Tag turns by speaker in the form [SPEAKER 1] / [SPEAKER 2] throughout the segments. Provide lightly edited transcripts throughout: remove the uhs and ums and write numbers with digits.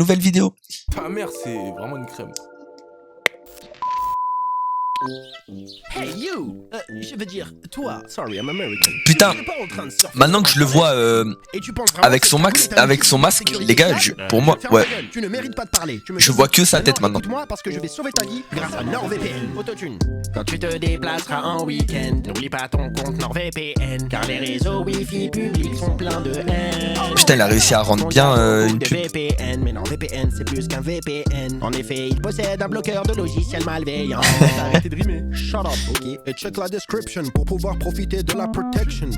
[SPEAKER 1] nouvelle vidéo.
[SPEAKER 2] Ta mère, c'est vraiment une crème.
[SPEAKER 3] Hey you! Je veux dire, toi, sorry, I'm American.
[SPEAKER 1] Putain,
[SPEAKER 3] Tu es pas en train de surfer
[SPEAKER 1] maintenant
[SPEAKER 3] dans
[SPEAKER 1] que je le vois
[SPEAKER 3] et tu penses vraiment
[SPEAKER 1] avec
[SPEAKER 3] que
[SPEAKER 1] son
[SPEAKER 3] ta
[SPEAKER 1] max,
[SPEAKER 3] gueule est un
[SPEAKER 1] avec
[SPEAKER 3] outil
[SPEAKER 1] son
[SPEAKER 3] de
[SPEAKER 1] masque,
[SPEAKER 3] sécurité
[SPEAKER 1] les gars,
[SPEAKER 3] sociale?
[SPEAKER 1] pour moi,
[SPEAKER 3] Ferme
[SPEAKER 1] ouais.
[SPEAKER 3] ta gueule, tu ne mérites pas de parler. Tu me
[SPEAKER 1] Je
[SPEAKER 3] dis,
[SPEAKER 1] vois que sa tête maintenant.
[SPEAKER 3] écoute-moi parce que je vais sauver ta vie grâce à NordVPN. Autotune. Quand tu te déplaceras en week-end, n'oublie pas ton compte NordVPN, car les réseaux Wi-Fi publics sont pleins de haine.
[SPEAKER 1] Putain, il a réussi à rendre bien une pub.
[SPEAKER 3] VPN, mais NordVPN c'est plus qu'un VPN. En effet, il possède un bloqueur de logiciels malveillants.
[SPEAKER 2] Arrêtez de rimer.
[SPEAKER 3] Shut up, ok? Et check la description pour pouvoir profiter de la protection.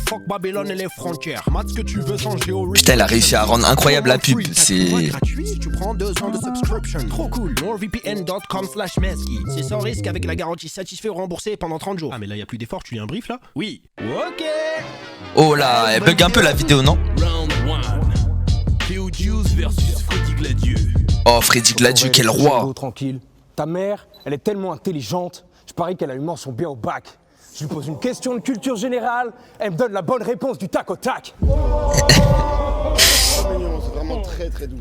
[SPEAKER 3] Fuck Babylone et les frontières. Mate ce que tu veux sans géo.
[SPEAKER 1] Putain, il a réussi à rendre incroyable la pub. C'est
[SPEAKER 3] gratuit, tu prends 2 ans de subscription. Trop cool. NordVPN.com/mesky. C'est sans risque avec la garantie satisfait ou remboursé pendant 30 jours. Ah, mais là, y a plus d'effort, tu lis un brief là? Oui. Ok.
[SPEAKER 1] oh là, elle bug un peu la vidéo, non?
[SPEAKER 2] Round 1. Theodius versus Freddy Gladieux.
[SPEAKER 1] Oh, Freddy Gladieux, quel roi.
[SPEAKER 4] Tranquille. Ta mère, elle est tellement intelligente, je parie qu'elle a eu mention bien au bac. Je lui pose une question de culture générale, elle me donne la bonne réponse du tac au tac.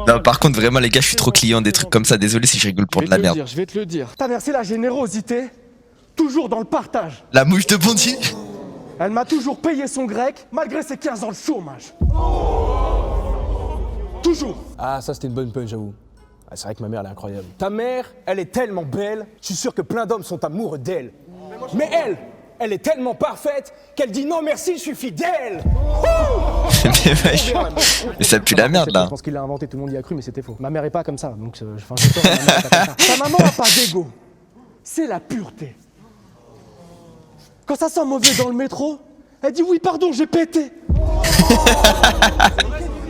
[SPEAKER 1] Non, par contre, vraiment, les gars, je suis trop client des trucs comme ça. Désolé si je rigole pour de la merde.
[SPEAKER 5] Je vais te le dire. Ta mère, c'est la générosité, toujours dans le partage.
[SPEAKER 1] La mouche de Bondy.
[SPEAKER 5] Elle m'a toujours payé son grec, malgré ses 15 ans de chômage. Toujours.
[SPEAKER 4] Ah, ça c'était une bonne punch, j'avoue. Ah, c'est vrai que ma mère, elle est incroyable. Ta mère, elle est tellement belle, je suis sûr que plein d'hommes sont amoureux d'elle. Mais elle est tellement parfaite qu'elle dit non merci, je suis fidèle.
[SPEAKER 1] Mais wesh. Mais ça pue la merde, là.
[SPEAKER 5] Je pense qu'il l'a inventé, tout le monde y a cru, mais c'était faux. Ma mère est pas comme ça, donc j'ai tort, ma mère est pas comme ça. Ta maman a pas d'ego. C'est la pureté. Quand ça sent mauvais dans le métro, elle dit oui, pardon, j'ai pété.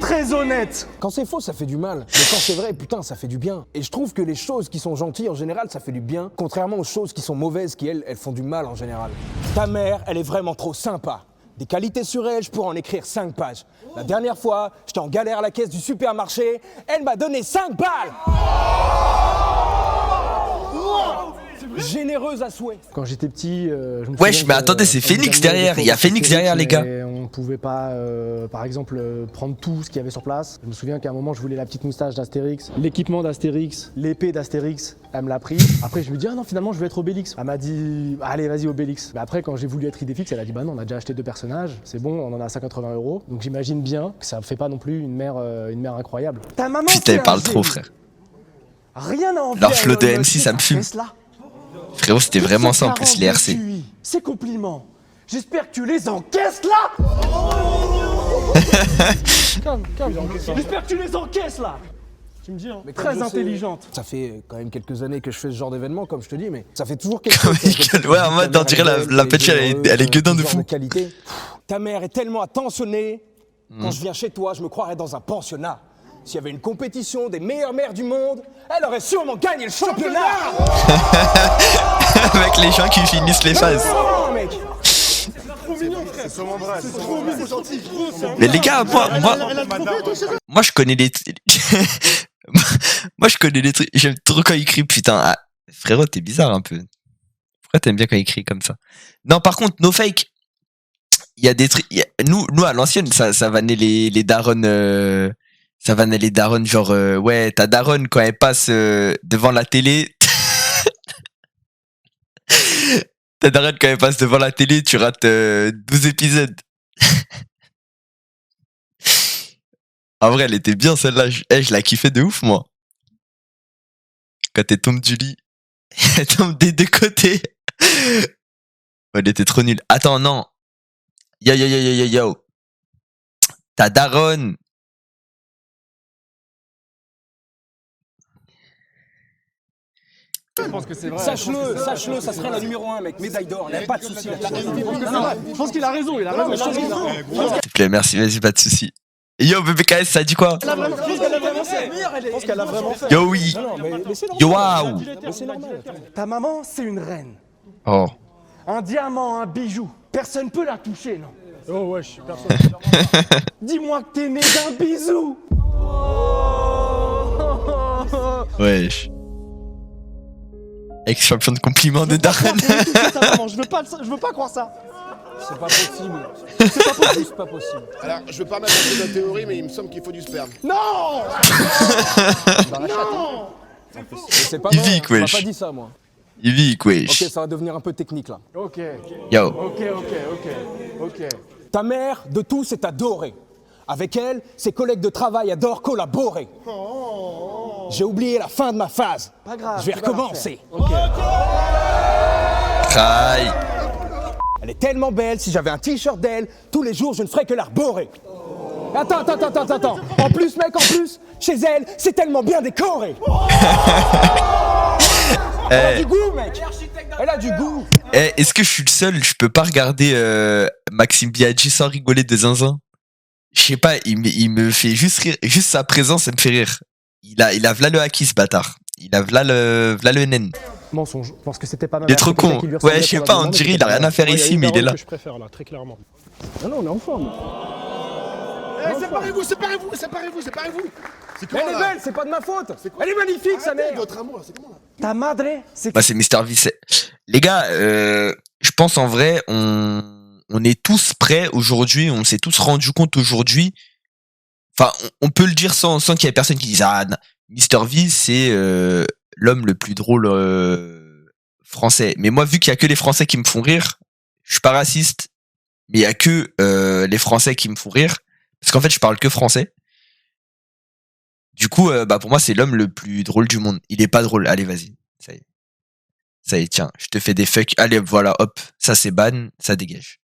[SPEAKER 5] Très honnête.
[SPEAKER 4] Quand c'est faux, ça fait du mal. Mais quand c'est vrai, putain, ça fait du bien. Et je trouve que les choses qui sont gentilles, en général, ça fait du bien. Contrairement aux choses qui sont mauvaises, qui, elles font du mal, en général. Ta mère, elle est vraiment trop sympa. Des qualités sur elle, je pourrais en écrire 5 pages. La dernière fois, j'étais en galère à la caisse du supermarché, elle m'a donné 5 balles. Généreuse à souhait.
[SPEAKER 5] Quand j'étais petit, je me
[SPEAKER 1] Wesh,
[SPEAKER 5] souviens
[SPEAKER 1] mais
[SPEAKER 5] que,
[SPEAKER 1] attendez, c'est
[SPEAKER 5] quand
[SPEAKER 1] Phoenix
[SPEAKER 5] j'étais ado,
[SPEAKER 1] derrière. Il y a Phoenix derrière, les gars.
[SPEAKER 5] et on pouvait pas, par exemple, prendre tout ce qu'il y avait sur place. Je me souviens qu'à un moment, je voulais la petite moustache d'Astérix, l'équipement d'Astérix, l'épée d'Astérix. Elle me l'a pris. Après, je me dis, ah non, finalement, je veux être Obélix. Elle m'a dit, allez, vas-y, Obélix. Mais après, quand j'ai voulu être Idéfix, elle a dit, bah non, on a déjà acheté 2 personnages. C'est bon, on en a 180 €. Donc j'imagine bien que ça fait pas non plus une mère incroyable. Ta maman,
[SPEAKER 1] Putain, il parle trop, frère.
[SPEAKER 5] Rien à envier.
[SPEAKER 1] Leur flow de MC, ça me fume. Frérot, c'était vraiment ça en plus, les RC.
[SPEAKER 5] Ces compliments, j'espère que tu les encaisses là. Calme. J'espère que tu les encaisses là. Tu me dis, hein. Très intelligente.
[SPEAKER 4] Ça fait quand même quelques années que je fais ce genre d'événement, comme je te dis, mais ça fait toujours quelque chose.
[SPEAKER 1] Ouais, en mode, on dirait la petite, elle est gueudin de fou.
[SPEAKER 4] Qualité. Ta mère est tellement attentionnée. Quand je viens chez toi, je me croirais dans un pensionnat. S'il y avait une compétition des meilleures mères du monde, elle aurait sûrement gagné le championnat.
[SPEAKER 1] Avec les gens qui finissent les phases.
[SPEAKER 4] Non, mec.
[SPEAKER 1] Mais les gars, moi je connais les moi je connais les trucs. J'aime trop quand il crie, putain. Ah, frérot, t'es bizarre un peu. Pourquoi t'aimes bien quand il crie comme ça? Non, par contre, no fake. Il y a des trucs. Nous à l'ancienne, ça vannait les darons. Ça vannait les darons, genre ouais, ta daronne quand elle passe devant la télé. Ta daronne quand elle passe devant la télé, tu rates 12 épisodes. En vrai, elle était bien celle-là. Je la kiffais de ouf, moi. Quand elle tombe du lit, elle tombe des 2 côtés. Elle était trop nulle. Attends, non. Yo. Ta daronne.
[SPEAKER 5] Je pense que c'est vrai.
[SPEAKER 4] Sache-le, ça serait la numéro 1, mec. Médaille d'or, y a pas de souci.
[SPEAKER 5] Je pense qu'il a raison, il a raison.
[SPEAKER 1] S'il te plaît, merci, vas-y, pas de soucis. Yo, BBKS, ça dit quoi?
[SPEAKER 5] Je pense qu'elle a vraiment fait.
[SPEAKER 1] Yo, oui. Yo, waouh.
[SPEAKER 5] Ta maman, c'est une reine.
[SPEAKER 1] Oh.
[SPEAKER 5] Un diamant, un bijou. Personne peut la toucher, non? Oh ouais, je suis personne. Dis-moi que t'es né d'un bisou.
[SPEAKER 1] Wesh. Ex-champion de compliments de Darren.
[SPEAKER 5] Je veux pas croire ça.
[SPEAKER 4] C'est pas possible. C'est pas possible. C'est pas possible.
[SPEAKER 6] Alors, je veux pas mettre un peu de théorie, mais il me semble qu'il faut du sperme.
[SPEAKER 4] Non. Non. C'est pas
[SPEAKER 1] Il
[SPEAKER 4] vrai.
[SPEAKER 1] vit,
[SPEAKER 4] On m'a
[SPEAKER 1] wesh.
[SPEAKER 4] pas dit ça, moi.
[SPEAKER 1] Il vit, wesh.
[SPEAKER 4] Ok, ça va devenir un peu technique là.
[SPEAKER 5] Ok,
[SPEAKER 1] Yo.
[SPEAKER 5] ok.
[SPEAKER 4] Ta mère, de tous, est adorée. Avec elle, ses collègues de travail adorent collaborer. J'ai oublié la fin de ma phase.
[SPEAKER 5] Pas grave.
[SPEAKER 4] Je vais
[SPEAKER 5] tu vas la
[SPEAKER 4] recommencer.
[SPEAKER 5] faire. Ok.
[SPEAKER 1] Traille.
[SPEAKER 4] Elle est tellement belle, si j'avais un t-shirt d'elle, tous les jours je ne ferais que l'arborer. Attends. En plus, mec, chez elle, c'est tellement bien décoré. Elle a du goût, mec. Elle a du goût.
[SPEAKER 1] Eh, est-ce que je suis le seul? Je peux pas regarder Maxime Biaggi sans rigoler de zinzin. Je sais pas, il me fait juste rire. Juste sa présence, elle me fait rire. Il a v'là le haki, ce bâtard. Il a v'là le naine.
[SPEAKER 5] Mensonge, parce que c'était pas ma
[SPEAKER 1] Il est
[SPEAKER 5] mère,
[SPEAKER 1] trop
[SPEAKER 5] c'est quelqu'un
[SPEAKER 1] con.
[SPEAKER 5] qui lui ressemblait
[SPEAKER 1] Ouais, je sais pas, on
[SPEAKER 5] probablement,
[SPEAKER 1] dirait
[SPEAKER 5] mais
[SPEAKER 1] il a rien à faire ici, mais il est là.
[SPEAKER 7] que je préfère là, très clairement.
[SPEAKER 4] Non, on est en forme.
[SPEAKER 6] Séparez-vous. C'est comment,
[SPEAKER 4] Elle est
[SPEAKER 6] là
[SPEAKER 4] belle, c'est pas de ma faute. Elle est magnifique, sa mère.
[SPEAKER 6] Votre amour, c'est comment, là?
[SPEAKER 5] Ta madre, c'est
[SPEAKER 1] Bah, c'est Mister V. Les gars, je pense en vrai, on est tous prêts aujourd'hui, on s'est tous rendu compte aujourd'hui. Enfin, on peut le dire sans qu'il y ait personne qui dise ah, Mister V, c'est l'homme le plus drôle français. Mais moi, vu qu'il y a que les Français qui me font rire, je suis pas raciste, mais il y a que les Français qui me font rire, parce qu'en fait, je parle que français. Du coup, bah pour moi, c'est l'homme le plus drôle du monde. Il est pas drôle. Allez, vas-y. Ça y est, tiens, je te fais des fuck. Allez, voilà, hop, ça c'est ban, ça dégage.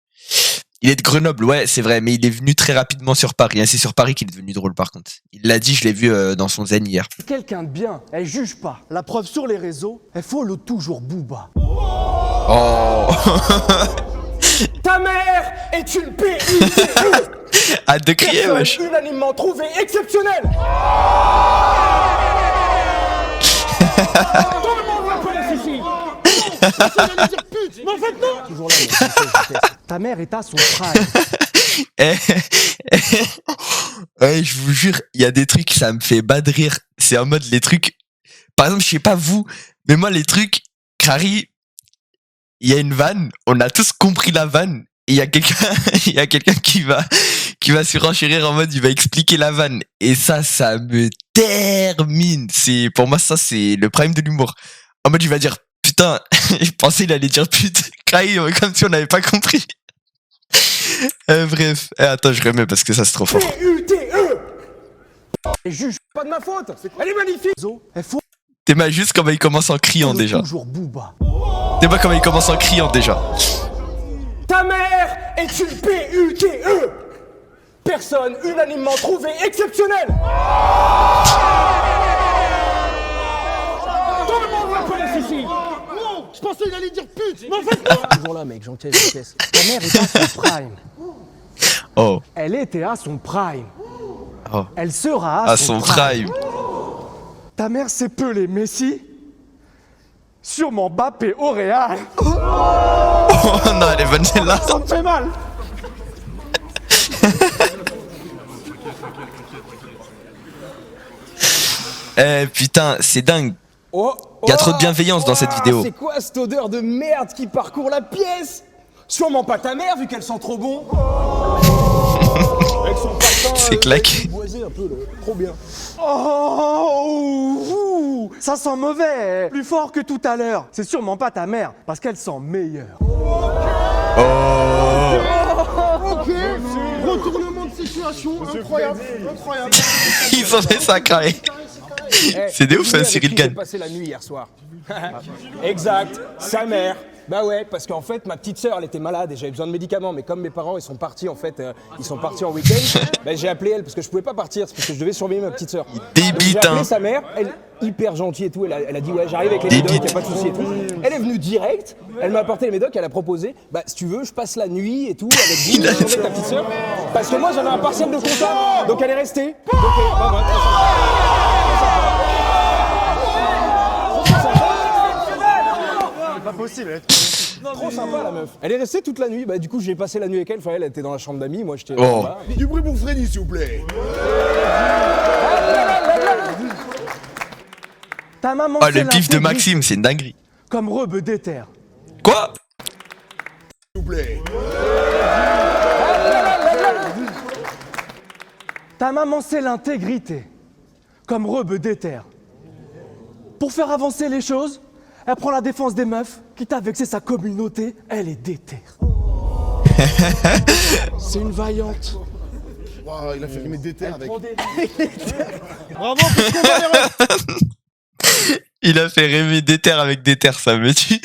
[SPEAKER 1] Il est de Grenoble, ouais, c'est vrai, mais il est venu très rapidement sur Paris. Hein, c'est sur Paris qu'il est devenu drôle, par contre. Il l'a dit, je l'ai vu dans son zen hier.
[SPEAKER 5] quelqu'un de bien, elle juge pas. La preuve sur les réseaux, elle follow toujours Booba.
[SPEAKER 1] Oh.
[SPEAKER 4] Ta mère est une PUTE.
[SPEAKER 1] Hâte de crier,
[SPEAKER 4] Personne
[SPEAKER 1] wesh.
[SPEAKER 4] unanimement trouvée exceptionnelle. Tout le monde la connaît ici. Mais en fait, non.
[SPEAKER 5] Toujours là, mais ta mère est à son prime.
[SPEAKER 1] Eh, ouais, je vous jure, il y a des trucs, ça me fait bas de rire. C'est en mode les trucs. Par exemple, je sais pas vous, mais moi, les trucs, Crary, il y a une vanne, on a tous compris la vanne, et il y a quelqu'un qui va surenchérir en mode, il va expliquer la vanne. Et ça me termine. Pour moi, ça, c'est le prime de l'humour. En mode, il va dire, putain, je pensais il allait dire pute. Crary, comme si on n'avait pas compris. Bref, attends, je remets parce que ça c'est trop fort.
[SPEAKER 4] PUTE.
[SPEAKER 5] Elle juge
[SPEAKER 4] Pas de ma faute. Elle est magnifique.
[SPEAKER 5] elle follow
[SPEAKER 1] T'es mal juste comment il commence en criant déjà.
[SPEAKER 5] toujours Booba.
[SPEAKER 1] T'es pas comment il commence en criant déjà.
[SPEAKER 4] Ta mère est une PUTE. Personne unanimement trouvée exceptionnelle. Tout le monde la connaît ici.
[SPEAKER 6] Non, je pensais qu'il allait dire pute. Mais en fait, non.
[SPEAKER 5] Toujours là, mec, j'encaisse. Ta mère est à son prime.
[SPEAKER 1] Oh,
[SPEAKER 5] Elle était à son prime.
[SPEAKER 1] oh.
[SPEAKER 5] Elle sera
[SPEAKER 1] À son prime.
[SPEAKER 5] Ta mère c'est Pelé, Messi. Sûrement Mbappé au Real.
[SPEAKER 1] Oh non, elle est bonne celle-là.
[SPEAKER 5] Ça me fait mal.
[SPEAKER 1] Eh putain, c'est dingue.
[SPEAKER 4] Oh,
[SPEAKER 1] Il y a trop de bienveillance dans cette vidéo.
[SPEAKER 4] C'est quoi cette odeur de merde qui parcourt la pièce? Sûrement pas ta mère vu qu'elle sent trop bon. Avec son parfum,
[SPEAKER 1] C'est claque.
[SPEAKER 4] boisé un peu là. Trop bien.
[SPEAKER 5] Oh, ça sent mauvais. Plus fort que tout à l'heure. C'est sûrement pas ta mère, parce qu'elle sent meilleur.
[SPEAKER 6] Ok, retournement de situation, incroyable.
[SPEAKER 1] Ils ont fait ça, Crary. C'est des ouf,
[SPEAKER 4] Avec
[SPEAKER 1] Cyril
[SPEAKER 4] qui j'ai
[SPEAKER 1] Gann.
[SPEAKER 4] passé la nuit hier soir. Exact, sa mère. Bah ouais, parce qu'en fait, ma petite sœur, elle était malade et j'avais besoin de médicaments. Mais comme mes parents, ils sont partis en fait, ils sont partis en week-end, bah, j'ai appelé elle parce que je pouvais pas partir, c'est parce que je devais surveiller ma petite sœur.
[SPEAKER 1] Débite,
[SPEAKER 4] Donc, j'ai appelé
[SPEAKER 1] hein.
[SPEAKER 4] sa mère, elle hyper gentille et tout. Elle a dit ouais, j'arrive avec les médocs,
[SPEAKER 1] Débite.
[SPEAKER 4] y a pas de souci et tout. Elle est venue direct, elle m'a apporté les médocs, elle a proposé, bah si tu veux, je passe la nuit et tout avec vous,
[SPEAKER 1] Il a-
[SPEAKER 4] avec ta petite sœur, parce que moi j'avais un partiel de compta, donc elle est restée. Donc, bah, voilà.
[SPEAKER 5] Pas possible.
[SPEAKER 4] Trop sympa la meuf. Elle est restée toute la nuit. Bah du coup j'ai passé la nuit avec elle. Enfin elle était dans la chambre d'amis. Moi j'étais.
[SPEAKER 1] Oh.
[SPEAKER 4] là-bas.
[SPEAKER 6] Du bruit pour Freddy, s'il vous plaît.
[SPEAKER 5] Ta maman
[SPEAKER 1] Oh,
[SPEAKER 5] c'est
[SPEAKER 1] le
[SPEAKER 5] la
[SPEAKER 1] pif de
[SPEAKER 5] Frédéric,
[SPEAKER 1] Maxime, c'est une dinguerie.
[SPEAKER 5] comme rebeu d'éther.
[SPEAKER 1] Quoi?
[SPEAKER 6] vous plaît.
[SPEAKER 5] Ta maman, c'est l'intégrité, comme rebeu d'éther. Pour faire avancer les choses, elle prend la défense des meufs, quitte à vexer sa communauté, elle est déter. C'est une vaillante.
[SPEAKER 6] Waouh, il a fait rimer déter avec.
[SPEAKER 4] Bravo, parce qu'on va les
[SPEAKER 1] Il a fait rêver des terres avec des terres, ça me tue.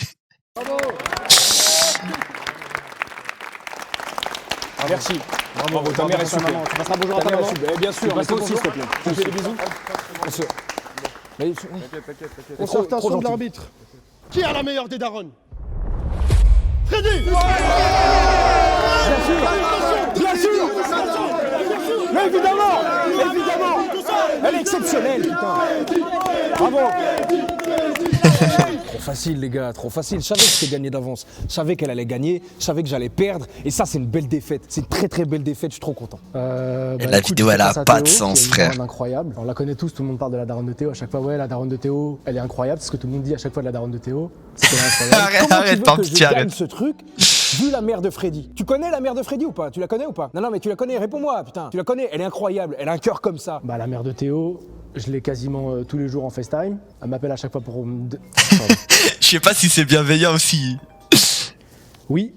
[SPEAKER 4] Merci. Bravo, ta mère est super.
[SPEAKER 5] Tu passeras bonjour à ta maman.
[SPEAKER 4] Bien sûr, mais toi aussi, s'il te plaît.
[SPEAKER 5] Tu fais des bisous.
[SPEAKER 6] Concertation de l'arbitre. Qui a la meilleure des darons? Freddy.
[SPEAKER 4] Bien sûr. Mais évidemment. Elle est exceptionnelle, putain. Bravo. Trop facile, les gars, trop facile. Je savais que c'était gagné d'avance. Je savais qu'elle allait gagner. Je savais que j'allais perdre. Et ça, c'est une belle défaite. C'est une très très belle défaite. Je suis trop content.
[SPEAKER 1] La vidéo, elle a pas de sens, frère.
[SPEAKER 5] Incroyable. On la connaît tous. Tout le monde parle de la daronne de Théo. À chaque fois, ouais, la daronne de Théo, elle est incroyable. C'est ce que tout le monde dit à chaque fois de la daronne de Théo. C'est qu'elle est incroyable.
[SPEAKER 1] Arrête, par pitié, arrête.
[SPEAKER 4] Ce truc, vu la mère de Freddy. Tu connais la mère de Freddy ou pas? Tu la connais ou pas? Non, mais tu la connais. Réponds-moi, putain. Tu la connais? Elle est incroyable. Elle a un cœur comme ça.
[SPEAKER 5] Bah, la mère de Théo, je l'ai quasiment tous les jours en FaceTime. Elle m'appelle à chaque fois pour me...
[SPEAKER 1] Je sais pas si c'est bienveillant aussi.
[SPEAKER 5] Oui.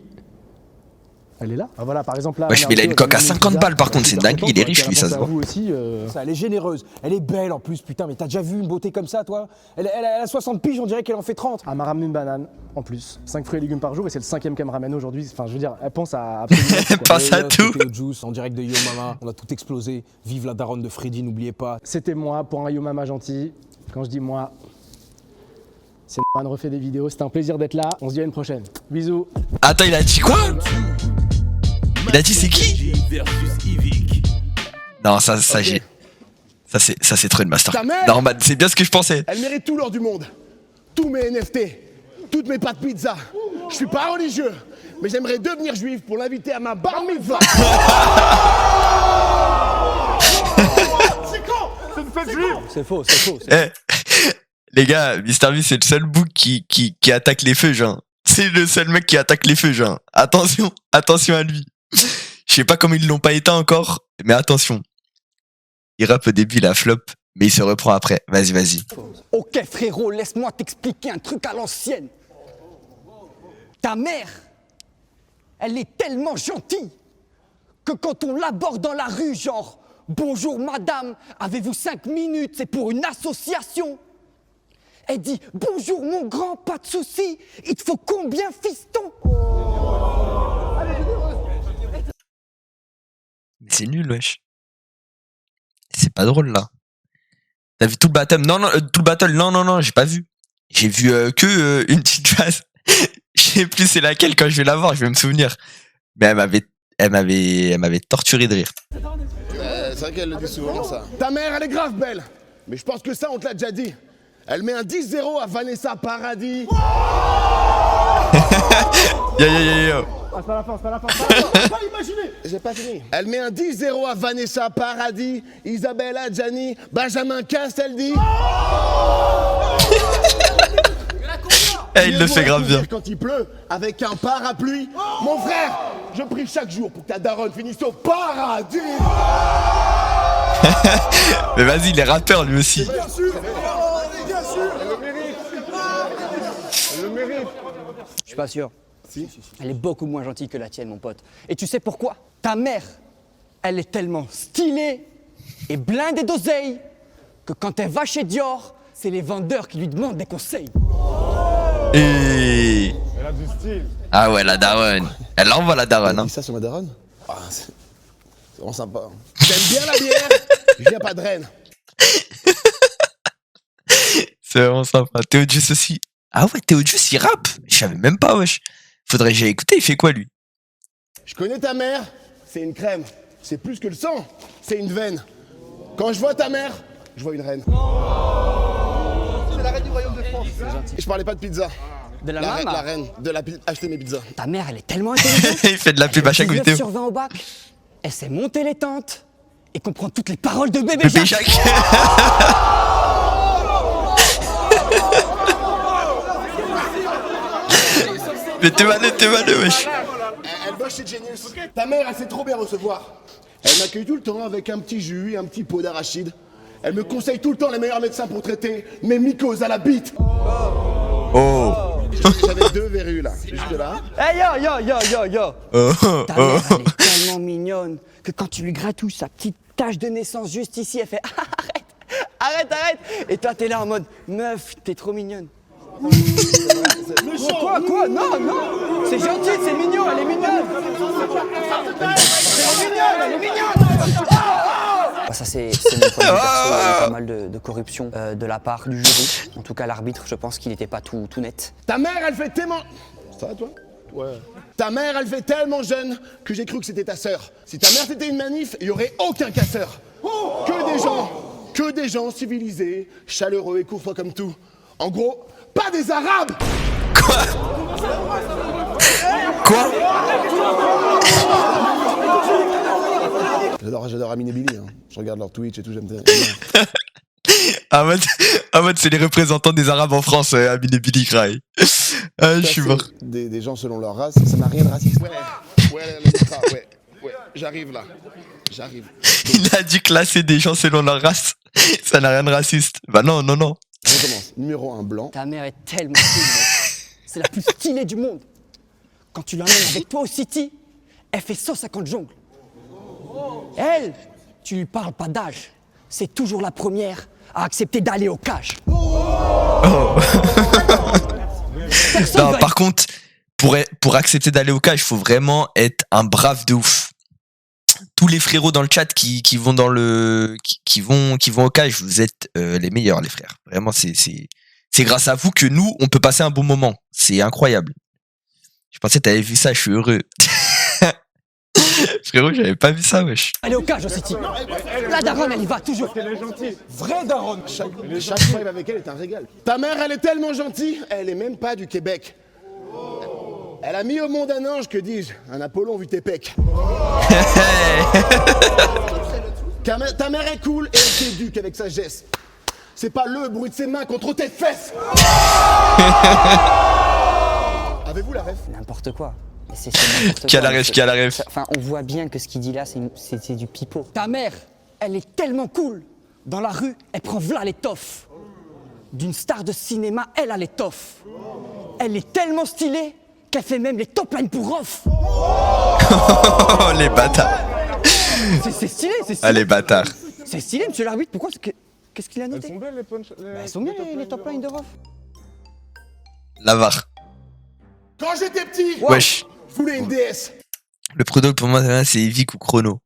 [SPEAKER 5] Elle est là. Ah, voilà, par exemple là.
[SPEAKER 1] Wesh, mais il a une coque à 50 balles par contre, c'est dingue, il est riche lui, ça se voit.
[SPEAKER 5] Vous aussi.
[SPEAKER 4] Ça, elle est généreuse. Elle est belle en plus, putain. Mais t'as déjà vu une beauté comme ça, toi? Elle a 60 piges, on dirait qu'elle en fait 30.
[SPEAKER 5] Elle m'a ramené une banane en plus. 5 fruits et légumes par jour et c'est le 5e qu'elle me ramène aujourd'hui. Enfin, je veux dire, elle pense à absolument tout,
[SPEAKER 1] Elle
[SPEAKER 5] quoi.
[SPEAKER 1] pense à tout.
[SPEAKER 4] Théo Juice, en direct de Yo Mama. On a tout explosé. Vive la daronne de Freddy, n'oubliez pas.
[SPEAKER 5] C'était moi pour un Yo Mama gentil. Quand je dis moi, c'est man refait des vidéos. C'était un plaisir d'être là. On se dit à une prochaine. Bisous.
[SPEAKER 1] Attends, il a dit quoi? Il a dit c'est qui?
[SPEAKER 2] versus Yvick.
[SPEAKER 1] Non, ça j'ai... Ça c'est trop une master.
[SPEAKER 6] Ta mère
[SPEAKER 1] Non, bah, c'est bien ce que je pensais.
[SPEAKER 6] Elle mérite tout l'or du monde. Tous mes NFT, toutes mes pâtes pizza. Je suis pas religieux, mais j'aimerais devenir juif pour l'inviter à ma bar mitzvah. C'est quand? C'est une fête juive.
[SPEAKER 4] C'est faux, c'est faux.
[SPEAKER 1] Eh, les gars, Mr. V c'est le seul bouc qui attaque les feux, genre. C'est le seul mec qui attaque les feux, genre. Attention à lui. Je sais pas comment ils l'ont pas éteint encore, mais attention. Il rappe au début la flop, mais il se reprend après. Vas-y.
[SPEAKER 7] Ok frérot, laisse-moi t'expliquer un truc à l'ancienne. Ta mère, elle est tellement gentille que quand on l'aborde dans la rue, genre « Bonjour madame, avez-vous 5 minutes, c'est pour une association ?» Elle dit « Bonjour mon grand, pas de souci, il te faut combien fiston ?»
[SPEAKER 1] C'est nul, wesh. C'est pas drôle, là. T'as vu tout le battle? Tout le battle, non, j'ai pas vu. J'ai vu que une petite phase. Je sais plus c'est laquelle, quand je vais la voir, je vais me souvenir. Mais elle m'avait torturé de rire.
[SPEAKER 6] C'est vrai qu'elle le dit souvent, ça. Ta mère, elle est grave belle. Mais je pense que ça, on te l'a déjà dit. Elle met un 10-0 à Vanessa Paradis.
[SPEAKER 1] Yo.
[SPEAKER 5] C'est pas la fin.
[SPEAKER 6] Pas imaginer. J'ai pas fini. Elle met un 10-0 à Vanessa Paradis, Isabelle Adjani, Benjamin Castaldi.
[SPEAKER 1] Il le fait grave bien.
[SPEAKER 6] Quand il pleut, avec un parapluie. Mon frère, je prie chaque jour pour que ta daronne finisse au paradis.
[SPEAKER 1] Mais vas-y, il est rappeur lui aussi.
[SPEAKER 6] Bien sûr. Elle le mérite.
[SPEAKER 7] Je suis pas sûr. Elle est beaucoup moins gentille que la tienne, mon pote. Et tu sais pourquoi? Ta mère, elle est tellement stylée et blindée d'oseille que quand elle va chez Dior, c'est les vendeurs qui lui demandent des conseils.
[SPEAKER 1] Et...
[SPEAKER 6] Elle a du style.
[SPEAKER 1] Ah ouais, la daronne. Elle envoie la daronne. Hein.
[SPEAKER 6] Ça sur ma daronne? C'est vraiment sympa. J'aime bien la bière, je viens pas de Rennes.
[SPEAKER 1] C'est vraiment sympa. Théo Juice aussi. Ah ouais, Théo Juice, il rappe. Je savais même pas, wesh. Faudrait que j'aille écouter, il fait quoi lui?
[SPEAKER 6] Je connais ta mère, c'est une crème. C'est plus que le sang, c'est une veine. Quand je vois ta mère, je vois une reine. C'est la reine du royaume de France. Et je parlais pas de pizza.
[SPEAKER 7] De la
[SPEAKER 6] La
[SPEAKER 7] maman.
[SPEAKER 6] reine de la acheter mes pizzas.
[SPEAKER 7] Ta mère, elle est tellement intelligente.
[SPEAKER 1] Il fait de la pub à chaque
[SPEAKER 7] 19
[SPEAKER 1] vidéo.
[SPEAKER 7] sur 20 au bac. Elle sait monter les tentes et comprend toutes les paroles de bébé
[SPEAKER 1] Bébé
[SPEAKER 7] Jacques.
[SPEAKER 1] Jacques. Mais t'es malade, wesh.
[SPEAKER 6] moi chez Genius. Ta mère, elle sait trop bien recevoir. Elle m'accueille tout le temps avec un petit jus et un petit pot d'arachide. Elle me conseille tout le temps les meilleurs médecins pour traiter mes mycoses à la bite.
[SPEAKER 1] Oh.
[SPEAKER 6] J'avais 2 verrues là, juste là.
[SPEAKER 7] Hey yo.
[SPEAKER 1] Oh.
[SPEAKER 7] Ta mère, elle est tellement mignonne que quand tu lui gratouilles sa petite tache de naissance juste ici, elle fait arrête. Et toi, t'es là en mode meuf, t'es trop mignonne. Quoi Non. C'est gentil, c'est mignon, elle est mignonne. Elle est mignonne.
[SPEAKER 8] Ça c'est mon point de vue perso, il y a eu pas mal de corruption de la part du jury. En tout cas l'arbitre, je pense qu'il n'était pas tout net.
[SPEAKER 6] Ta mère, elle fait tellement... Ça va toi? Ouais. Ta mère, elle fait tellement jeune que j'ai cru que c'était ta sœur. Si ta mère c'était une manif, il y aurait aucun casseur. Que des gens civilisés, chaleureux et courtois comme tout. En gros, pas des Arabes.
[SPEAKER 1] Quoi?
[SPEAKER 6] J'adore Amine et Billy, hein. Je regarde leur Twitch et tout, j'aime bien.
[SPEAKER 1] Ahmad, c'est les représentants des Arabes en France, Amine et Billy Cry. Je suis mort.
[SPEAKER 6] Des gens selon leur race, ça n'a rien de raciste. Ouais, j'arrive là. J'arrive.
[SPEAKER 1] Il a dû classer des gens selon leur race. Ça n'a rien de raciste. Bah non.
[SPEAKER 6] On recommence. Numéro 1, blanc.
[SPEAKER 7] Ta mère est tellement cool, mec. C'est la plus stylée du monde. Quand tu l'emmènes avec toi au City, elle fait 150 jongles. Elle, tu lui parles pas d'âge. C'est toujours la première à accepter d'aller au cage.
[SPEAKER 1] Non, par contre, pour accepter d'aller au cage, il faut vraiment être un brave de ouf. Tous les frérots dans le chat qui vont qui vont au cage, vous êtes les meilleurs, les frères. Vraiment, c'est grâce à vous que nous, on peut passer un bon moment. C'est incroyable. Je pensais que t'avais vu ça, je suis heureux. Frérot, j'avais pas vu ça, wesh.
[SPEAKER 7] Allez au cage au City. La daronne, elle y va toujours.
[SPEAKER 6] Vrai daronne. Chaque fois avec elle est un régal. Ta mère, elle est tellement gentille, elle est même pas du Québec. Elle a mis au monde un ange, que dis-je, un Apollon vu tes pecs. Ta mère est cool et elle t'éduque avec sa geste. C'est pas le bruit de ses mains contre tes fesses. Avez-vous la ref?
[SPEAKER 8] N'importe quoi. C'est n'importe
[SPEAKER 1] Qui a
[SPEAKER 8] quoi.
[SPEAKER 1] la ref?
[SPEAKER 8] Enfin, on voit bien que ce qu'il dit là, c'est du pipeau.
[SPEAKER 7] Ta mère, elle est tellement cool. Dans la rue, elle prend v'là l'étoffe. D'une star de cinéma, elle a l'étoffe. Elle est tellement stylée qu'elle fait même les top lines pour off.
[SPEAKER 1] Oh, les bâtards.
[SPEAKER 7] C'est stylé, c'est stylé.
[SPEAKER 1] Ah, les bâtards.
[SPEAKER 7] C'est stylé, monsieur l'arbitre. Pourquoi? Qu'est-ce qu'il a noté?
[SPEAKER 5] Elles sont belles les punch.
[SPEAKER 7] Elles sont bien les top lines de off.
[SPEAKER 1] La VAR.
[SPEAKER 6] Quand j'étais petit,
[SPEAKER 1] Wesh.
[SPEAKER 6] je voulais une DS.
[SPEAKER 1] Le prologue pour moi, c'est Evic ou Chrono.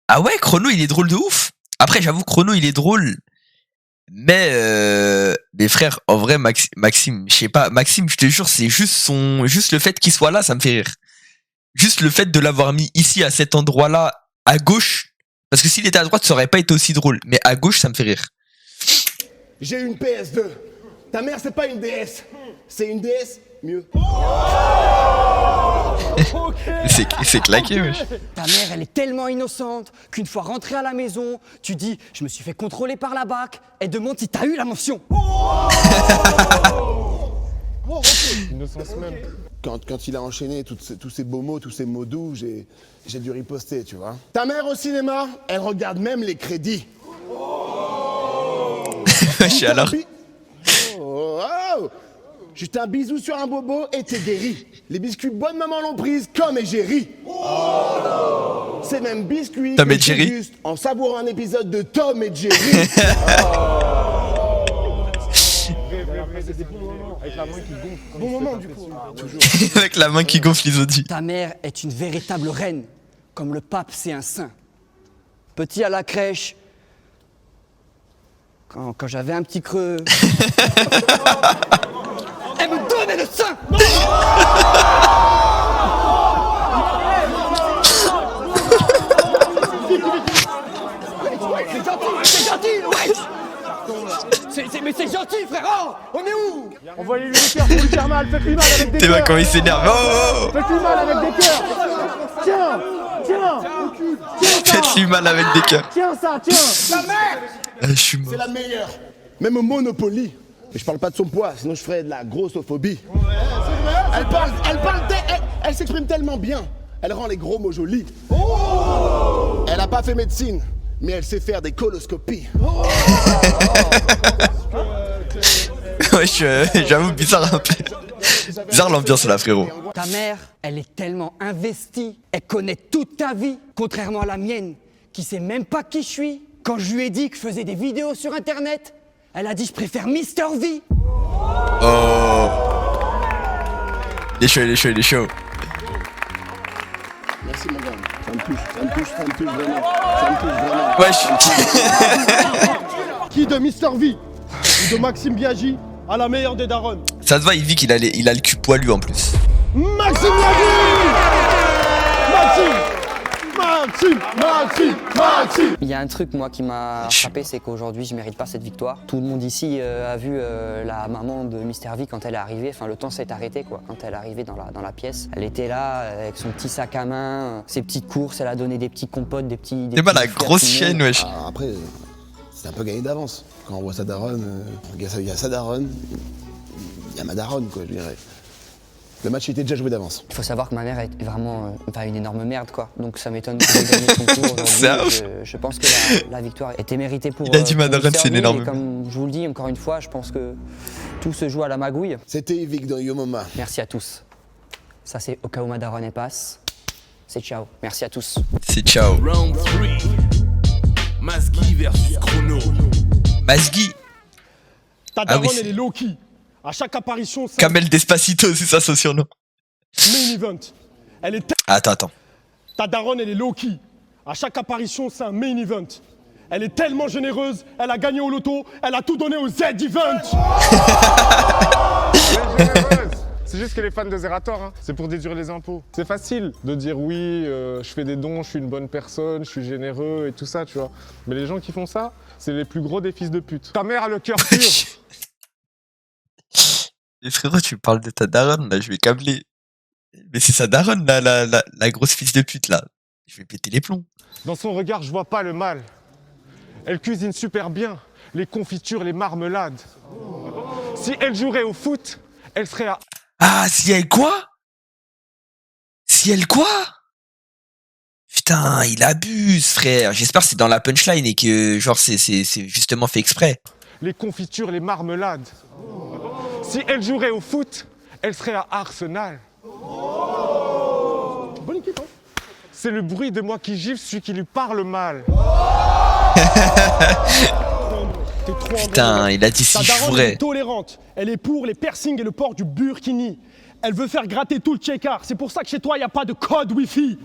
[SPEAKER 1] Ah ouais, Chrono, il est drôle de ouf. Après, j'avoue, Chrono, il est drôle. Mais mes frères, en vrai, Maxime, je sais pas, Maxime, je te jure, c'est juste le fait qu'il soit là, ça me fait rire. Juste le fait de l'avoir mis ici, à cet endroit-là, à gauche. Parce que s'il était à droite, ça aurait pas été aussi drôle. Mais à gauche, ça me fait rire.
[SPEAKER 6] J'ai une PS2. Ta mère, c'est pas une DS. C'est une DS mieux.
[SPEAKER 1] C'est claqué, wesh.
[SPEAKER 7] Ta mère, elle est tellement innocente qu'une fois rentrée à la maison, tu dis « Je me suis fait contrôler par la BAC » et demande si t'as eu la mention.
[SPEAKER 5] Innocence même.
[SPEAKER 6] Quand il a enchaîné tous ces beaux mots, tous ces mots doux, j'ai dû riposter, tu vois. Ta mère au cinéma, elle regarde même les crédits.
[SPEAKER 1] Wesh, alors.
[SPEAKER 6] Oh. Juste un bisou sur un bobo et t'es guéri. Les biscuits bonne maman l'ont prise comme Égérie. C'est même biscuits
[SPEAKER 1] Tom et
[SPEAKER 6] que
[SPEAKER 1] Jerry.
[SPEAKER 6] juste en savourant un épisode de Tom et Jerry.
[SPEAKER 5] C'est des bons moments avec la main qui gonfle.
[SPEAKER 6] Bon moment du coup. Toujours.
[SPEAKER 1] Avec la main qui gonfle les audits.
[SPEAKER 7] Ta mère est une véritable reine, comme le pape c'est un saint. Petit à la crèche, quand j'avais un petit creux, elle me donnait le sein. C'est gentil, wesh. Mais c'est gentil, frérot. On est où?
[SPEAKER 5] Envoyez-lui des cœurs pour lui faire mal, faites-lui mal avec des
[SPEAKER 1] T'es
[SPEAKER 5] cœurs.
[SPEAKER 1] quand il s'énerve. Oh,
[SPEAKER 5] Faites-lui mal avec des cœurs. Tiens,
[SPEAKER 1] faites-lui mal avec des cœurs.
[SPEAKER 5] tiens ça.
[SPEAKER 6] Ta mère,
[SPEAKER 1] Ah, je suis mort.
[SPEAKER 6] c'est la meilleure. Même au Monopoly. Mais je parle pas de son poids, sinon je ferais de la grossophobie. Elle s'exprime tellement bien. Elle rend les gros mots jolis. Elle a pas fait médecine, mais elle sait faire des coloscopies.
[SPEAKER 1] Wesh, j'avoue, bizarre un peu. Bizarre l'ambiance là, frérot.
[SPEAKER 7] Ta mère, elle est tellement investie, elle connaît toute ta vie, contrairement à la mienne, qui sait même pas qui je suis. Quand je lui ai dit que je faisais des vidéos sur internet, elle a dit je préfère Mister V.
[SPEAKER 1] Oh. Il est chaud, il est chaud, il est chaud.
[SPEAKER 6] Merci mon gars. Ça me touche vraiment. Ça me touche vraiment.
[SPEAKER 1] Wesh.
[SPEAKER 9] Qui de Mister V ou de Maxime Biaggi à la meilleure des darons?
[SPEAKER 1] Ça se voit, il vit qu'il a, il a le cul poilu en plus.
[SPEAKER 9] Maxime Biaggi. Maxime.
[SPEAKER 8] Il y a un truc, moi, qui m'a frappé, c'est qu'aujourd'hui, je mérite pas cette victoire. Tout le monde ici a vu la maman de Mister V quand elle est arrivée. Enfin, le temps s'est arrêté, quoi. Quand elle est arrivée dans la pièce, elle était là avec son petit sac à main, ses petites courses. Elle a donné des petits compotes, des petits.
[SPEAKER 1] C'est pas la grosse chienne, wesh.
[SPEAKER 6] Ah, après, c'est un peu gagné d'avance. Quand on voit sa daronne, il y a sa daronne, il y a ma daronne, quoi, je dirais. Le match était déjà joué d'avance.
[SPEAKER 8] Il faut savoir que ma mère est vraiment une énorme merde, quoi. Donc ça m'étonne que j'ai gagné son tour aujourd'hui. Je pense que la victoire était méritée pour.
[SPEAKER 1] Il a dit ma daronne, c'est une énorme
[SPEAKER 8] merde. Comme je vous le dis encore une fois, je pense que tout se joue à la magouille.
[SPEAKER 6] C'était Evic dans Yomoma.
[SPEAKER 8] Merci à tous. Ça c'est au cas où ma daronne elle passe. C'est ciao. Merci à tous.
[SPEAKER 1] C'est ciao.
[SPEAKER 2] Round 3. Masgui versus Chrono.
[SPEAKER 1] Masgui.
[SPEAKER 9] Ta daronne,
[SPEAKER 1] oui,
[SPEAKER 9] elle est low-key. À chaque apparition, c'est
[SPEAKER 1] Kamel Despacito, c'est ça son surnom.
[SPEAKER 9] main event. Elle est
[SPEAKER 1] Attends.
[SPEAKER 9] Ta daronne, elle est low-key. À chaque apparition, c'est un main event. Elle est tellement généreuse, elle a gagné au loto, elle a tout donné au Z-Event.
[SPEAKER 10] C'est juste qu'elle est fan de Zerator, hein. C'est pour déduire les impôts. C'est facile de dire oui, je fais des dons, je suis une bonne personne, je suis généreux et tout ça, tu vois. Mais les gens qui font ça, c'est les plus gros des fils de pute. Ta mère a le cœur pur.
[SPEAKER 1] Mais frérot, tu parles de ta daronne, là, je vais câbler. Mais c'est sa daronne, là, la grosse fils de pute, là. Je vais péter les plombs.
[SPEAKER 10] Dans son regard, je vois pas le mal. Elle cuisine super bien, les confitures, les marmelades. Si elle jouerait au foot, elle serait à...
[SPEAKER 1] Ah, si elle quoi? Si elle quoi? Putain, il abuse, frère. J'espère que c'est dans la punchline et que, genre, c'est justement fait exprès.
[SPEAKER 10] Les confitures, les marmelades. Si elle jouerait au foot, elle serait à Arsenal.
[SPEAKER 9] Bonne équipe, hein.
[SPEAKER 10] C'est le bruit de moi qui gifle celui qui lui parle mal.
[SPEAKER 9] T'es trop
[SPEAKER 1] Putain, il a dit si
[SPEAKER 9] Ta
[SPEAKER 1] je
[SPEAKER 9] daronne, elle
[SPEAKER 1] jouerais.
[SPEAKER 9] est tolérante. Elle est pour les piercings et le port du burkini. Elle veut faire gratter tout le check-out. C'est pour ça que chez toi, il n'y a pas de code Wi-Fi.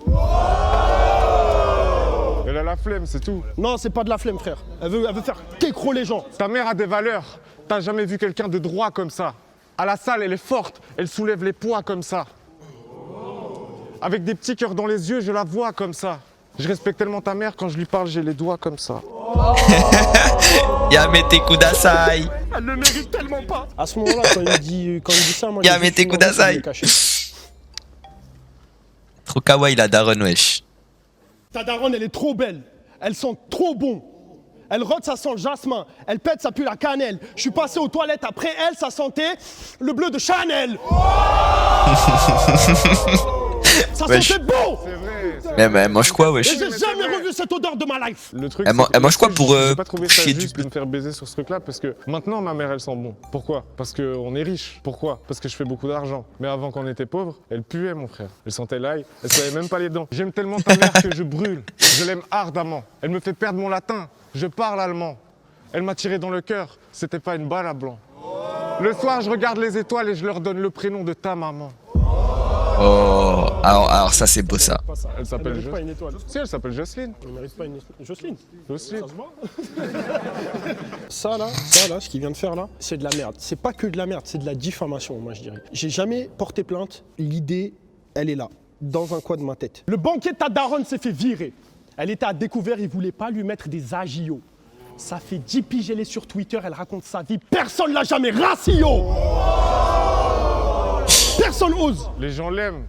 [SPEAKER 10] Elle a la flemme, c'est tout.
[SPEAKER 9] Non, c'est pas de la flemme, frère. Elle veut faire kécro les gens.
[SPEAKER 10] Ta mère a des valeurs. T'as jamais vu quelqu'un de droit comme ça. À la salle, elle est forte. Elle soulève les poids comme ça. Avec des petits cœurs dans les yeux, je la vois comme ça. Je respecte tellement ta mère, quand je lui parle, j'ai les doigts comme ça.
[SPEAKER 1] Yamete Kudasai.
[SPEAKER 9] Elle le mérite tellement pas. À ce moment-là, quand il dit ça, moi,
[SPEAKER 1] Yamete Kudasai. Trop kawaii la daronne, wesh.
[SPEAKER 9] Ta daronne, elle est trop belle. Elle sent trop bon. Elle rote, ça sent le jasmin. Elle pète, ça pue la cannelle. Je suis passé aux toilettes après elle, ça sentait le bleu de Chanel. Ça
[SPEAKER 1] Wesh.
[SPEAKER 9] sentait bon.
[SPEAKER 10] C'est vrai.
[SPEAKER 1] Mais elle mange quoi, wesh?
[SPEAKER 9] Et j'ai jamais revu cette odeur de ma life.
[SPEAKER 10] Le truc,
[SPEAKER 1] Elle
[SPEAKER 10] c'est que
[SPEAKER 1] mange quoi pour
[SPEAKER 10] j'ai pas trouvé ça
[SPEAKER 1] chier du
[SPEAKER 10] juste de me faire baiser sur ce truc-là parce que maintenant ma mère elle sent bon. Pourquoi? Parce qu'on est riche. Pourquoi? Parce que je fais beaucoup d'argent. Mais avant qu'on était pauvre, elle puait mon frère. Elle sentait l'ail, elle savait même pas les dents. J'aime tellement ta mère que je brûle. Je l'aime ardemment. Elle me fait perdre mon latin. Je parle allemand. Elle m'a tiré dans le cœur. C'était pas une balle à blanc. Le soir, je regarde les étoiles et je leur donne le prénom de ta maman.
[SPEAKER 1] Oh, alors ça c'est beau ça.
[SPEAKER 9] Pas ça.
[SPEAKER 10] Elle s'appelle
[SPEAKER 9] mérite pas une étoile.
[SPEAKER 10] Si, elle s'appelle Jocelyne.
[SPEAKER 9] Elle mérite pas une Jocelyne.
[SPEAKER 10] Jocelyne.
[SPEAKER 9] Ça se voit. Ça là, ce qu'il vient de faire là, c'est de la merde. C'est pas que de la merde, c'est de la diffamation, moi je dirais. J'ai jamais porté plainte. L'idée, elle est là, dans un coin de ma tête. Le banquier de ta daronne s'est fait virer. Elle était à découvert, il voulait pas lui mettre des agios. Ça fait 10 piges, elle est sur Twitter, elle raconte sa vie. Personne l'a jamais ratio. Personne ose.
[SPEAKER 10] Les gens l'aiment,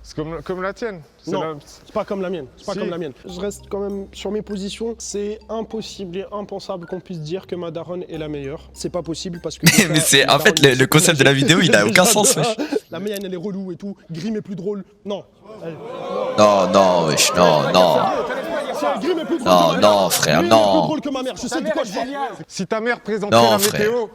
[SPEAKER 10] C'est comme la tienne.
[SPEAKER 9] Non, c'est pas comme la mienne. C'est pas
[SPEAKER 10] Si.
[SPEAKER 9] comme la mienne. Je reste quand même sur mes positions. C'est impossible et impensable qu'on puisse dire que ma daronne est la meilleure. C'est pas possible parce que.
[SPEAKER 1] Mais c'est en fait le concept de la vidéo, il a aucun sens. Wesh.
[SPEAKER 9] La mienne, elle est relou et tout. Grim est plus drôle. Non.
[SPEAKER 1] Non, wesh, non.
[SPEAKER 9] Grim est plus drôle
[SPEAKER 1] Non,
[SPEAKER 9] que ma
[SPEAKER 1] non,
[SPEAKER 9] mère.
[SPEAKER 1] frère,
[SPEAKER 9] Grim est
[SPEAKER 1] non.
[SPEAKER 9] plus drôle que ma mère. Je sais de quoi je parle.
[SPEAKER 10] Si ta mère présentait
[SPEAKER 1] Non,
[SPEAKER 10] la
[SPEAKER 1] frère.
[SPEAKER 10] météo,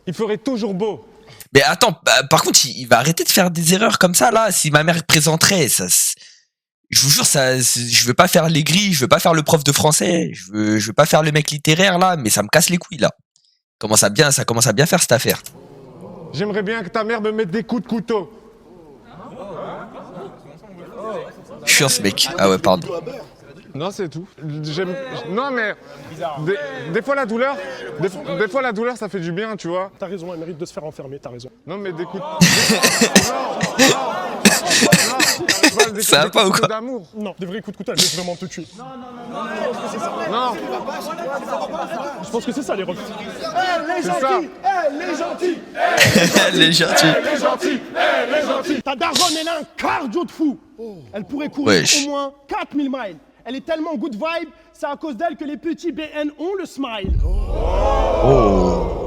[SPEAKER 10] il ferait toujours beau.
[SPEAKER 1] Mais attends, par contre, il va arrêter de faire des erreurs comme ça là. Si ma mère présenterait, je vous jure, je veux pas faire l'aigri, je veux pas faire le prof de français, je veux pas faire le mec littéraire là, mais ça me casse les couilles là. Ça commence à bien faire cette affaire.
[SPEAKER 10] J'aimerais bien que ta mère me mette des coups de couteau.
[SPEAKER 1] Chiant ce mec. Ah ouais, pardon.
[SPEAKER 10] Non, c'est tout. Non, mais des fois la douleur, des fois la douleur, ça fait du bien, tu vois.
[SPEAKER 9] T'as raison, elle mérite de se faire enfermer, t'as raison.
[SPEAKER 10] Non, mais des coups de...
[SPEAKER 1] Ça va pas ou quoi?
[SPEAKER 10] D'amour.
[SPEAKER 9] Non, des vrais coups de couteau, elle veut vraiment te tuer.
[SPEAKER 10] Non,
[SPEAKER 9] Je pense que c'est ça les refs.
[SPEAKER 10] c'est ça.
[SPEAKER 1] Les gentils.
[SPEAKER 9] Ta daronne, elle a un cardio de fou. Elle pourrait courir
[SPEAKER 1] Wesh.
[SPEAKER 9] au moins 4000 miles. Elle est tellement good vibe, c'est à cause d'elle que les petits BN ont le smile.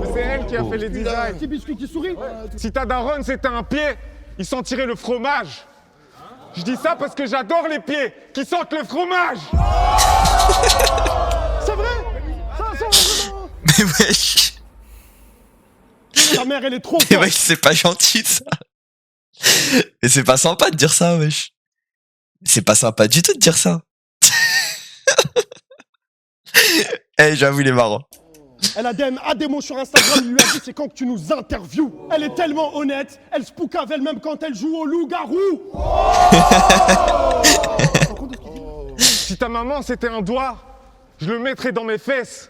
[SPEAKER 10] Mais c'est elle qui a fait les designs.
[SPEAKER 9] Petit biscuit qui sourit.
[SPEAKER 10] Si ta daronne c'était un pied, il sentirait le fromage. Je dis ça parce que j'adore les pieds qui sentent le fromage.
[SPEAKER 9] C'est vrai. Ça sent vraiment.
[SPEAKER 1] Mais wesh.
[SPEAKER 9] Ta mère, elle est trop
[SPEAKER 1] Mais
[SPEAKER 9] forte.
[SPEAKER 1] wesh, c'est pas gentil ça. Et c'est pas sympa de dire ça, wesh. C'est pas sympa du tout de dire ça. Eh, j'avoue, il est marrant.
[SPEAKER 9] Elle a DM à des mots sur Instagram, il lui a dit c'est quand que tu nous interviews. Elle est tellement honnête, elle se poucave elle-même quand elle joue au loup-garou.
[SPEAKER 10] Si ta maman c'était un doigt, je le mettrais dans mes fesses.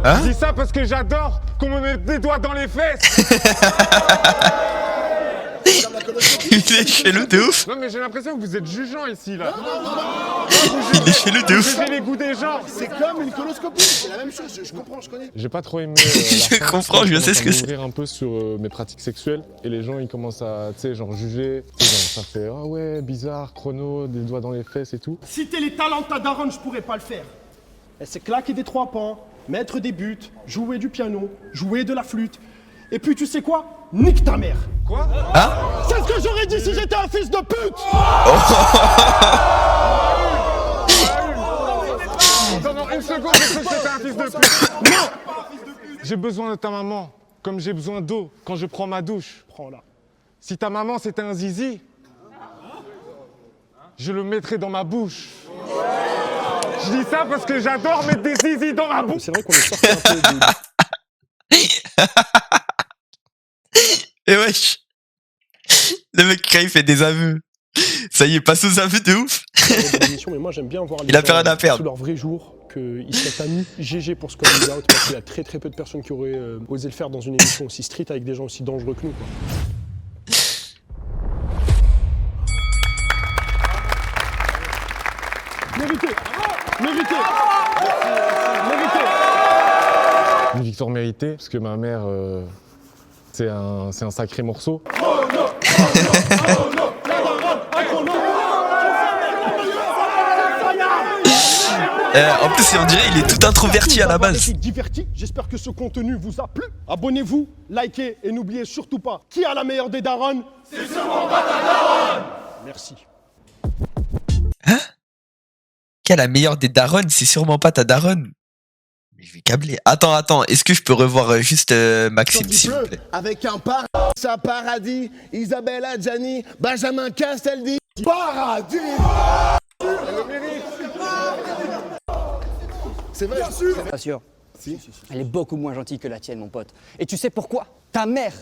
[SPEAKER 1] Hein?
[SPEAKER 10] Je dis ça parce que j'adore qu'on me mette des doigts dans les fesses.
[SPEAKER 1] Il est chelou de ouf.
[SPEAKER 10] Non mais j'ai l'impression que vous êtes jugeant ici là.
[SPEAKER 1] Il est chelou de ouf.
[SPEAKER 10] Vous jugez les goûts des gens.
[SPEAKER 6] C'est comme une coloscopie, c'est la même chose, je comprends, je connais.
[SPEAKER 10] J'ai pas trop aimé.
[SPEAKER 1] Je comprends, je sais ce que c'est.
[SPEAKER 10] M'ouvrir un peu sur mes pratiques sexuelles et les gens ils commencent à, tu sais, genre juger. Tu sais, genre, ça fait ah ouais bizarre, chrono, des doigts dans les fesses et tout.
[SPEAKER 9] Citer les talents de ta daronne, je pourrais pas le faire. Elle sait claquer des 3 pans, mettre des buts, jouer du piano, jouer de la flûte. Et puis tu sais quoi? Nique ta mère.
[SPEAKER 10] Quoi?
[SPEAKER 1] Hein?
[SPEAKER 9] C'est ce que j'aurais dit si j'étais un fils de pute.
[SPEAKER 10] Pendant une seconde, j'ai cru que c'était un fils de pute. Non! J'ai besoin de ta maman, comme j'ai besoin d'eau quand je prends ma douche.
[SPEAKER 9] Prends-la.
[SPEAKER 10] Si ta maman c'était un zizi, je le mettrais dans ma bouche. Je dis ça parce que j'adore mettre des zizi dans ma bouche.
[SPEAKER 9] C'est vrai qu'on est sorti un peu de...
[SPEAKER 1] Et wesh. Le mec, quand il fait des aveux, ça y est, passe aux aveux de ouf.
[SPEAKER 9] Mais moi j'aime bien voir les
[SPEAKER 1] Il a plus
[SPEAKER 9] gens
[SPEAKER 1] rien à perdre.
[SPEAKER 9] sous leur vrai jour, qu'ils soient amis. GG pour ce coming out, parce qu'il y a très très peu de personnes qui auraient osé le faire dans une émission aussi street avec des gens aussi dangereux que nous. Quoi. Mérité. Mérité. Mérité.
[SPEAKER 10] Une victoire méritée, parce que ma mère, c'est un sacré morceau.
[SPEAKER 1] En plus, on dirait il est tout introverti à la base.
[SPEAKER 9] Diverti. J'espère que ce contenu vous a plu. Abonnez-vous, likez et n'oubliez surtout pas, qui a la meilleure des darons? C'est sûrement pas ta daronne. Merci.
[SPEAKER 1] Hein? Qui a la meilleure des daronnes? C'est sûrement pas ta daronne. Mais je vais câbler. Attends, est-ce que je peux revoir juste Maxime, s'il vous plaît?
[SPEAKER 6] Avec un paradis, Isabelle Adjani, Benjamin Castaldi. Paradis. C'est vrai,
[SPEAKER 7] Pas sûr. Elle est beaucoup moins gentille que la tienne, mon pote. Et tu sais pourquoi? Ta mère,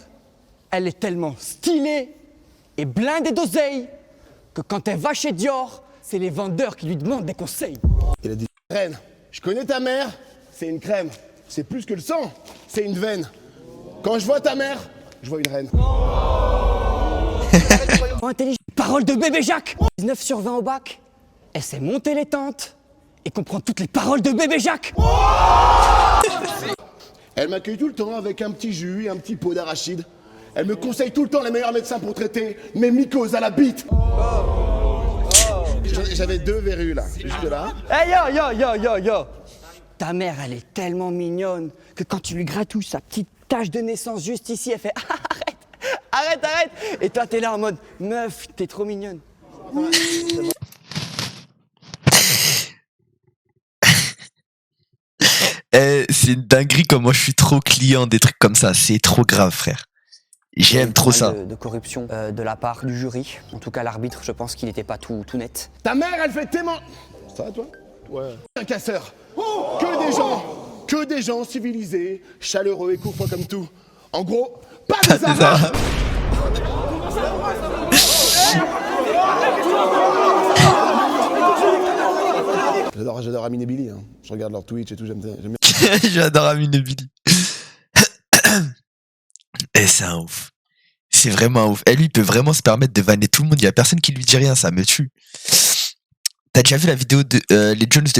[SPEAKER 7] elle est tellement stylée et blindée d'oseille que quand elle va chez Dior, c'est les vendeurs qui lui demandent des conseils.
[SPEAKER 6] Il a dit reine, je connais ta mère, c'est une crème. C'est plus que le sang, c'est une veine. Quand je vois ta mère, je vois une reine.
[SPEAKER 7] Oh, intelligent. Parole de bébé Jacques. 19 sur 20 au bac. Elle sait monter les tentes et comprend toutes les paroles de bébé Jacques.
[SPEAKER 6] Elle m'accueille tout le temps avec un petit jus et un petit pot d'arachide. Elle me conseille tout le temps les meilleurs médecins pour traiter mes mycoses à la bite. J'avais 2 verrues là, juste là.
[SPEAKER 7] Hey yo. Ta mère, elle est tellement mignonne que quand tu lui gratouilles sa petite tache de naissance juste ici, elle fait arrête. Et toi, t'es là en mode meuf, t'es trop mignonne.
[SPEAKER 1] C'est une dinguerie comment je suis trop client des trucs comme ça. C'est trop grave, frère. J'aime trop ça.
[SPEAKER 8] De corruption de la part du jury. En tout cas, l'arbitre, je pense qu'il n'était pas tout net.
[SPEAKER 6] Ta mère, elle fait tellement... Ça va toi? Ouais. Un casseur. Que des gens civilisés, chaleureux et courtois comme tout. En gros, pas des arabes. J'adore Amine et Billy, hein. Je regarde leur Twitch et tout, j'aime bien.
[SPEAKER 1] J'adore Amine et Billy. Et c'est un ouf. C'est vraiment un ouf. Et lui, il peut vraiment se permettre de vanner tout le monde. Il y a personne qui lui dit rien, ça me tue. T'as déjà vu la vidéo de les Jones de